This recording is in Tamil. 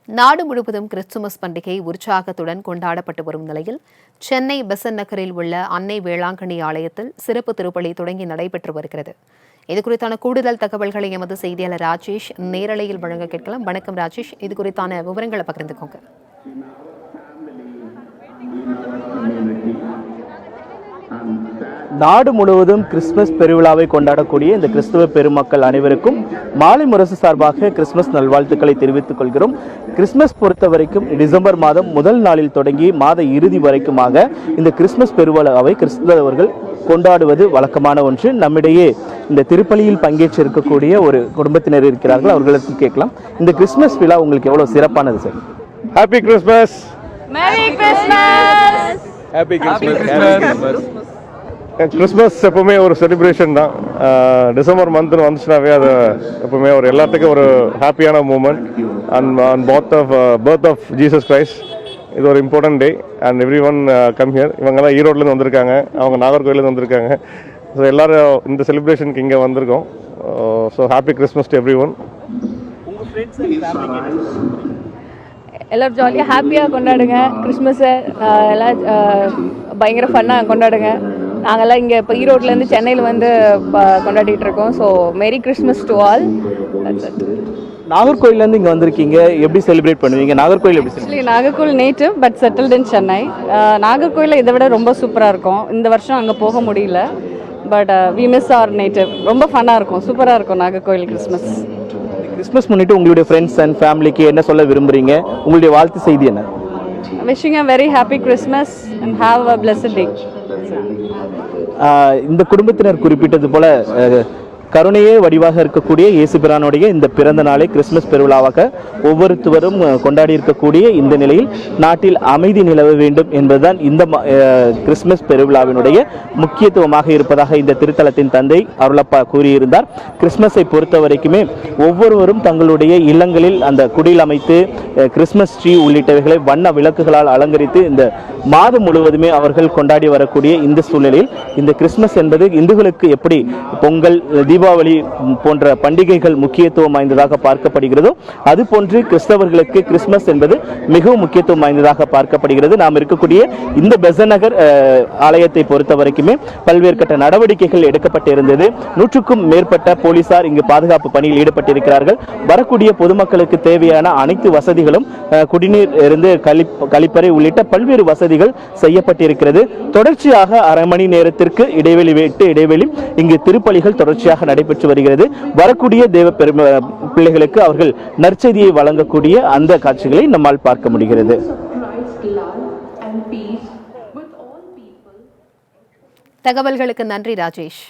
நாடு முழுவதும் கிறிஸ்துமஸ் பண்டிகை உற்சாகத்துடன் கொண்டாடப்பட்டு வரும் நிலையில் சென்னை பெசன்ட் நகரில் உள்ள அன்னை வேளாங்கண்ணி ஆலயத்தில் சிறப்பு திருப்பலி தொடங்கி நடைபெற்று வருகிறது. இதுகுறித்தான கூடுதல் தகவல்களை எமது செய்தியாளர் ராஜேஷ் நேரலையில் வழங்க கேட்கலாம். வணக்கம் ராஜேஷ், இது குறித்தான விவரங்களை பகிர்ந்துக்கோங்க. நாடு முழுவதும் கிறிஸ்துமஸ் பெருவிழாவை கொண்டாடக்கூடிய இந்த கிறிஸ்துவ பெருமக்கள் அனைவருக்கும் மாலை முரசு சார்பாக கிறிஸ்துமஸ் நல்வாழ்த்துக்களை தெரிவித்துக் கொள்கிறோம். கிறிஸ்துமஸ் பொறுத்த வரைக்கும் டிசம்பர் மாதம் முதல் நாளில் தொடங்கி மாத இறுதி வரைக்குமாக இந்த கிறிஸ்துமஸ் பெருவிழாவை கிறிஸ்தவர்கள் கொண்டாடுவது வழக்கமான ஒன்று. நம்மிடையே இந்த திருப்பலியில் பங்கேற்றிருக்கக்கூடிய ஒரு குடும்பத்தினர் இருக்கிறார்கள், அவர்களுக்கு கேட்கலாம். இந்த கிறிஸ்துமஸ் விழா உங்களுக்கு எவ்வளவு சிறப்பானது sir? Happy Christmas. Merry Christmas. Happy Christmas. Christmas எப்பவுமே ஒரு செலிப்ரேஷன் தான். டிசம்பர் மந்த் வந்துச்சுனாவே அது எப்பவுமே ஒரு எல்லாத்துக்கும் ஒரு ஹாப்பியான moment. And birth of Jesus Christ இது ஒரு important day and every one come here. இவங்கெல்லாம் ஈரோட்லேருந்து வந்திருக்காங்க, அவங்க நாகர்கோயிலேருந்து வந்திருக்காங்க. ஸோ எல்லோரும் இந்த செலிப்ரேஷனுக்கு இங்கே வந்திருக்கோம். So happy Christmas to every one. எல்லோரும் ஜாலியாக ஹாப்பியாக கொண்டாடுங்க கிறிஸ்மஸை. எல்லாம் பயங்கர ஃபன்னாக கொண்டாடுங்க. நாங்கள்லாம் இங்கே இப்போ ஈரோட்லேருந்து சென்னையில் வந்து கொண்டாடிட்டு இருக்கோம். So merry Christmas to all. நாகர்கோயிலேருந்து இங்கே வந்திருக்கீங்க, எப்படி செலிப்ரேட் பண்ணுவீங்க? நாகர்கோயில் எப்படி? Actually Nagercoil native but settled in Chennai. நாகர்கோயிலில் இதை விட ரொம்ப சூப்பராக இருக்கும். இந்த வருஷம் அங்கே போக முடியல, but we miss our native. ரொம்ப ஃபன்னாக இருக்கும், சூப்பராக இருக்கும் நாகர்கோயில் கிறிஸ்மஸ். கிறிஸ்மஸ் முன்னிட்டு உங்களுடைய ஃப்ரெண்ட்ஸ் அண்ட் ஃபேமிலிக்கு என்ன சொல்ல விரும்புகிறீங்க? உங்களுடைய வாழ்த்து செய்தி என்ன? Wishing a very happy Christmas and have a blessed day. இந்த குடும்பத்தினர் குறிப்பிட்டது போல கருணையே வடிவாக இருக்கக்கூடிய இயேசு பிரானுடைய இந்த பிறந்த நாளை கிறிஸ்துமஸ் பெருவிழாவாக ஒவ்வொருத்தரும் கொண்டாடி இருக்கக்கூடிய இந்த நிலையில் நாட்டில் அமைதி நிலவ வேண்டும் என்பதுதான் இந்த கிறிஸ்துமஸ் பெருவிழாவினுடைய முக்கியத்துவமாக இருப்பதாக இந்த திருத்தலத்தின் தந்தை அருளப்பா கூறியிருந்தார். கிறிஸ்துமஸை பொறுத்த வரைக்குமே ஒவ்வொருவரும் தங்களுடைய இல்லங்களில் அந்த குடில் அமைத்து கிறிஸ்துமஸ் ட்ரீ உள்ளிட்டவைகளை வண்ண விளக்குகளால் அலங்கரித்து இந்த மாதம் முழுவதுமே அவர்கள் கொண்டாடி வரக்கூடிய இந்த சூழ்நிலையில் இந்த கிறிஸ்துமஸ் என்பது இந்துக்களுக்கு எப்படி பொங்கல், தீபாவளி போன்ற பண்டிகைகள் முக்கியத்துவம் வாய்ந்ததாக பார்க்கப்படுகிறதோ அதுபோன்று கிறிஸ்தவர்களுக்கு கிறிஸ்துமஸ் என்பது மிகவும் முக்கியத்துவம் வாய்ந்ததாக பார்க்கப்படுகிறது. நாம் இருக்கக்கூடிய இந்த பெசன்ட் நகர் ஆலயத்தை பொறுத்த வரைக்குமே பல்வேறு கட்ட நடவடிக்கைகள் எடுக்கப்பட்டிருந்தது. 100க்கும் மேற்பட்ட போலீசார் இங்கு பாதுகாப்பு பணியில் ஈடுபட்டிருக்கிறார்கள். வரக்கூடிய பொதுமக்களுக்கு தேவையான அனைத்து வசதிகளும் குடிநீர் இருந்து கழிப்பறை உள்ளிட்ட பல்வேறு வசதிகள் செய்யப்பட்டிருக்கிறது. தொடர்ச்சியாக அரை மணி நேரத்திற்கு இடைவெளி இங்கு திருப்பலிகள் தொடர்ச்சியாக நடைபெற்று வருகிறது. வரக்கூடிய தேவ பிள்ளைகளுக்கு அவர்கள் நற்செய்தியை வழங்கக்கூடிய அந்த காட்சிகளை நம்மால் பார்க்க முடிகிறது. தகவல்களுக்கு நன்றி ராஜேஷ்.